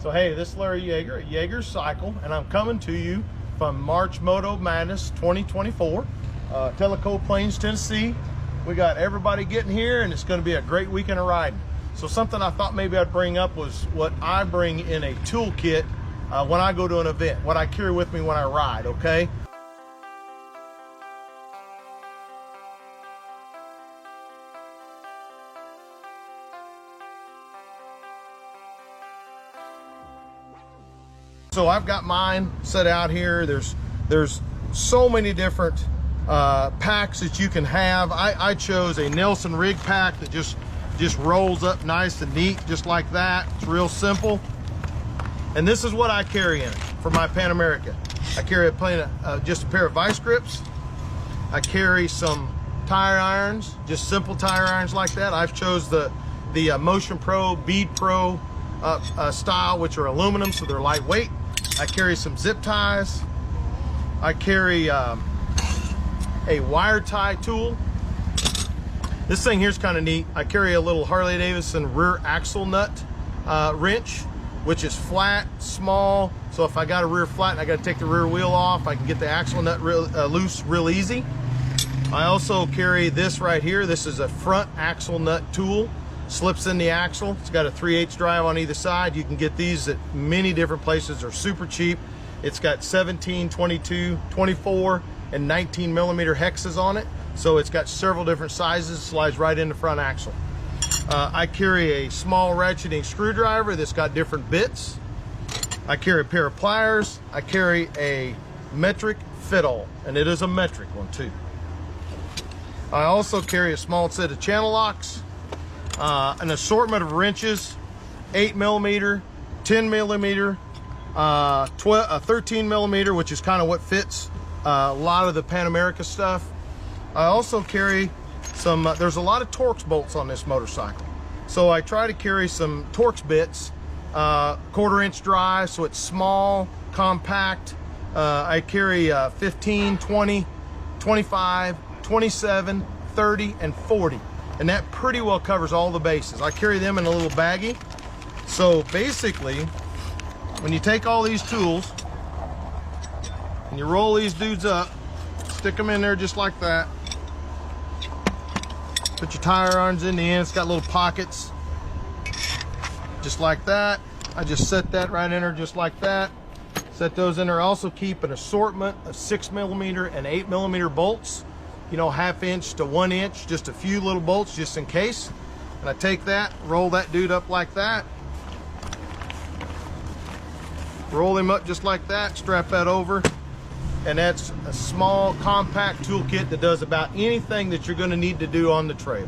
So hey, this is Larry Yeager at Yeager's Cycle, and I'm coming to you from March Moto Madness 2024, Tellico Plains, Tennessee. We got everybody getting here, and it's going to be a great weekend of riding. So something I thought maybe I'd bring up was what I bring in a toolkit when I go to an event, what I carry with me when I ride, okay? So I've got mine set out here. There's so many different packs that you can have. I chose a Nelson rig pack that just rolls up nice and neat, just like that. It's real simple. And this is what I carry in it for my Pan America. I carry just a pair of vice grips. I carry some tire irons, just simple tire irons like that. I've chose the Motion Pro, Bead Pro style, which are aluminum, so they're lightweight. I carry some zip ties. I carry a wire tie tool. This thing here is kind of neat. I carry a little Harley-Davidson rear axle nut wrench, which is flat, small. So if I got a rear flat and I got to take the rear wheel off, I can get the axle nut loose real easy. I also carry this right here. This is a front axle nut tool. Slips in the axle. It's got a 3/8 drive on either side. You can get these at many different places. They're super cheap. It's got 17, 22, 24, and 19 millimeter hexes on it. So it's got several different sizes. Slides right in the front axle. I carry a small ratcheting screwdriver that's got different bits. I carry a pair of pliers. I carry a metric fiddle, and it is a metric one too. I also carry a small set of channel locks. An assortment of wrenches, 8 millimeter, 10 millimeter, 13 millimeter, which is kind of what fits a lot of the Pan America stuff. I also carry some, there's a lot of Torx bolts on this motorcycle. So I try to carry some Torx bits, 1/4 inch drive, so it's small, compact. I carry 15, 20, 25, 27, 30, and 40. And that pretty well covers all the bases. I carry them in a little baggie. So basically, when you take all these tools and you roll these dudes up, stick them in there just like that. Put your tire irons in the end. It's got little pockets, just like that. I just set that right in there just like that. Set those in there. I also keep an assortment of 6 millimeter and 8 millimeter bolts. You know, 1/2 inch to 1 inch, just a few little bolts just in case. And I take that, roll that dude up like that. Roll him up just like that, strap that over. And that's a small, compact toolkit that does about anything that you're gonna need to do on the trail.